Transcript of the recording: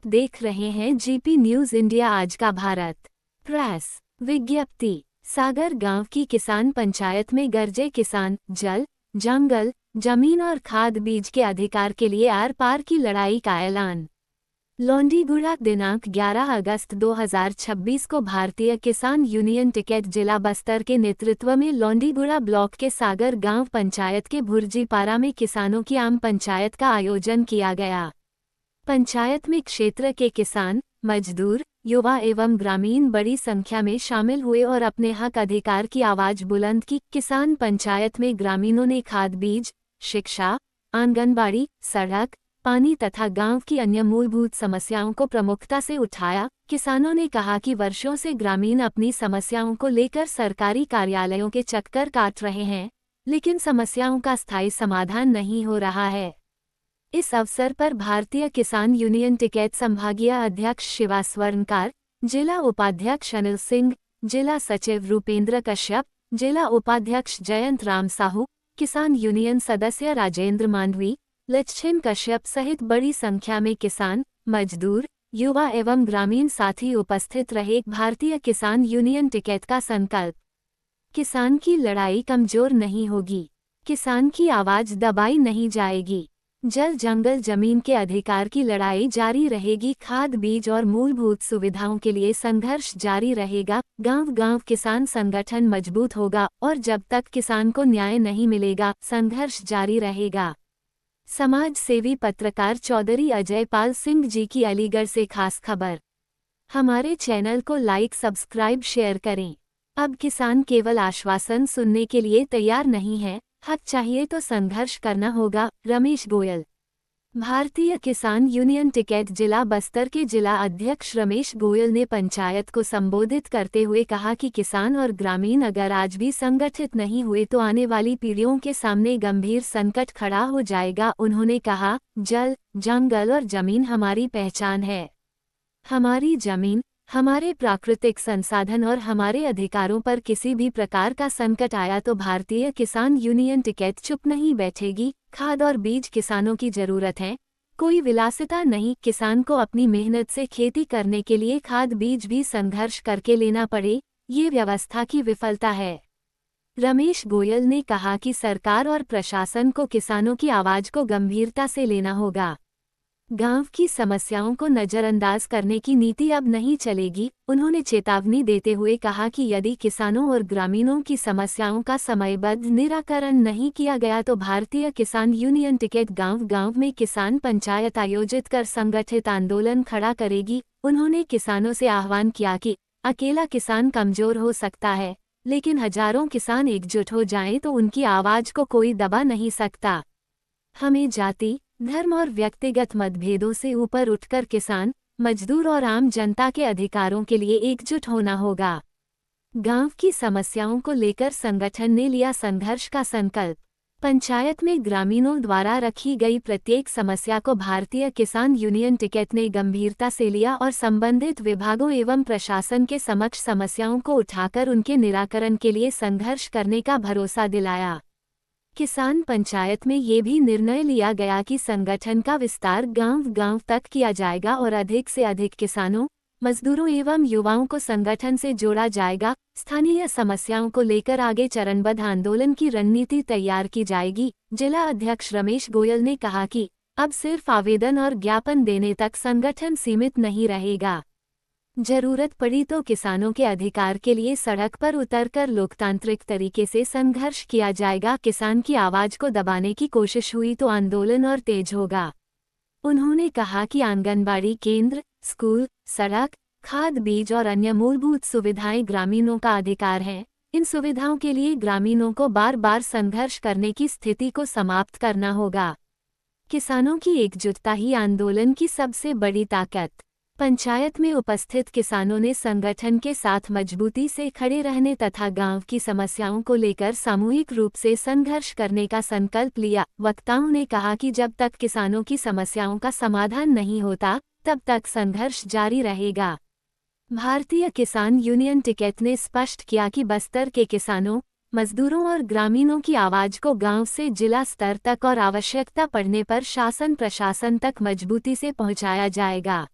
आप देख रहे हैं जीपी न्यूज इंडिया आज का भारत। प्रेस विज्ञप्ति। सागर गांव की किसान पंचायत में गरजे किसान जल, जंगल, जमीन और खाद बीज के अधिकार के लिए आर पार की लड़ाई का ऐलान। लोंडीगुड़ा दिनांक 11 अगस्त 2026 को भारतीय किसान यूनियन टिकैत जिला बस्तर के नेतृत्व में लोंडीगुड़ा ब्लॉक के सागर गांव पंचायत के भुर्जीपारा में किसानों की आम पंचायत का आयोजन किया गया। पंचायत में क्षेत्र के किसान, मजदूर, युवा एवं ग्रामीण बड़ी संख्या में शामिल हुए और अपने हक अधिकार की आवाज बुलंद की। किसान पंचायत में ग्रामीणों ने खाद बीज, शिक्षा, आंगनबाड़ी, सड़क, पानी तथा गांव की अन्य मूलभूत समस्याओं को प्रमुखता से उठाया। किसानों ने कहा कि वर्षों से ग्रामीण अपनी समस्याओं को लेकर सरकारी कार्यालयों के चक्कर काट रहे हैं, लेकिन समस्याओं का स्थायी समाधान नहीं हो रहा है। इस अवसर पर भारतीय किसान यूनियन टिकैत संभागीय अध्यक्ष शिवा स्वर्णकार, जिला उपाध्यक्ष अनिल सिंह, जिला सचिव रूपेंद्र कश्यप, जिला उपाध्यक्ष जयंत राम साहू, किसान यूनियन सदस्य राजेंद्र मांडवी, लच्छिन कश्यप सहित बड़ी संख्या में किसान, मजदूर, युवा एवं ग्रामीण साथी उपस्थित रहे। भारतीय किसान यूनियन टिकैत का संकल्प। किसान की लड़ाई कमजोर नहीं होगी, किसान की आवाज दबाई नहीं जाएगी। जल जंगल जमीन के अधिकार की लड़ाई जारी रहेगी। खाद बीज और मूलभूत सुविधाओं के लिए संघर्ष जारी रहेगा। गांव-गांव किसान संगठन मजबूत होगा और जब तक किसान को न्याय नहीं मिलेगा, संघर्ष जारी रहेगा। समाज सेवी पत्रकार चौधरी अजय पाल सिंह जी की अलीगढ़ से खास खबर। हमारे चैनल को लाइक, सब्सक्राइब, शेयर करें। अब किसान केवल आश्वासन सुनने के लिए तैयार नहीं है, हक चाहिए तो संघर्ष करना होगा। रमेश गोयल। भारतीय किसान यूनियन टिकैत जिला बस्तर के जिला अध्यक्ष रमेश गोयल ने पंचायत को संबोधित करते हुए कहा कि किसान और ग्रामीण अगर आज भी संगठित नहीं हुए तो आने वाली पीढ़ियों के सामने गंभीर संकट खड़ा हो जाएगा। उन्होंने कहा, जल, जंगल और जमीन हमारी पहचान है। हमारी जमीन, हमारे प्राकृतिक संसाधन और हमारे अधिकारों पर किसी भी प्रकार का संकट आया तो भारतीय किसान यूनियन टिकैत चुप नहीं बैठेगी। खाद और बीज किसानों की जरूरत है, कोई विलासिता नहीं। किसान को अपनी मेहनत से खेती करने के लिए खाद बीज भी संघर्ष करके लेना पड़े, ये व्यवस्था की विफलता है। रमेश गोयल ने कहा कि सरकार और प्रशासन को किसानों की आवाज को गंभीरता से लेना होगा। गांव की समस्याओं को नजरअंदाज करने की नीति अब नहीं चलेगी। उन्होंने चेतावनी देते हुए कहा कि यदि किसानों और ग्रामीणों की समस्याओं का समयबद्ध निराकरण नहीं किया गया तो भारतीय किसान यूनियन टिकैत गांव-गांव में किसान पंचायत आयोजित कर संगठित आंदोलन खड़ा करेगी। उन्होंने किसानों से आह्वान किया कि अकेला किसान कमजोर हो सकता है, लेकिन हजारों किसान एकजुट हो जाएं तो उनकी आवाज को कोई दबा नहीं सकता। हमें जाति, धर्म और व्यक्तिगत मतभेदों से ऊपर उठकर किसान, मजदूर और आम जनता के अधिकारों के लिए एकजुट होना होगा। गांव की समस्याओं को लेकर संगठन ने लिया संघर्ष का संकल्प। पंचायत में ग्रामीणों द्वारा रखी गई प्रत्येक समस्या को भारतीय किसान यूनियन टिकैत ने गंभीरता से लिया और संबंधित विभागों एवं प्रशासन के समक्ष समस्याओं को उठाकर उनके निराकरण के लिए संघर्ष करने का भरोसा दिलाया। किसान पंचायत में ये भी निर्णय लिया गया कि संगठन का विस्तार गांव-गांव तक किया जाएगा और अधिक से अधिक किसानों, मजदूरों एवं युवाओं को संगठन से जोड़ा जाएगा। स्थानीय समस्याओं को लेकर आगे चरणबद्ध आंदोलन की रणनीति तैयार की जाएगी। जिला अध्यक्ष रमेश गोयल ने कहा कि अब सिर्फ आवेदन और ज्ञापन देने तक संगठन सीमित नहीं रहेगा। जरूरत पड़ी तो किसानों के अधिकार के लिए सड़क पर उतरकर लोकतांत्रिक तरीके से संघर्ष किया जाएगा। किसान की आवाज को दबाने की कोशिश हुई तो आंदोलन और तेज होगा। उन्होंने कहा कि आंगनबाड़ी केंद्र, स्कूल, सड़क, खाद बीज और अन्य मूलभूत सुविधाएं ग्रामीणों का अधिकार हैं। इन सुविधाओं के लिए ग्रामीणों को बार बार संघर्ष करने की स्थिति को समाप्त करना होगा। किसानों की एकजुटता ही आंदोलन की सबसे बड़ी ताकत। पंचायत में उपस्थित किसानों ने संगठन के साथ मजबूती से खड़े रहने तथा गांव की समस्याओं को लेकर सामूहिक रूप से संघर्ष करने का संकल्प लिया। वक्ताओं ने कहा कि जब तक किसानों की समस्याओं का समाधान नहीं होता, तब तक संघर्ष जारी रहेगा। भारतीय किसान यूनियन टिकैत ने स्पष्ट किया कि बस्तर के किसानों, मजदूरों और ग्रामीणों की आवाज को गांव से जिला स्तर तक और आवश्यकता पड़ने पर शासन प्रशासन तक मजबूती से पहुंचाया जाएगा।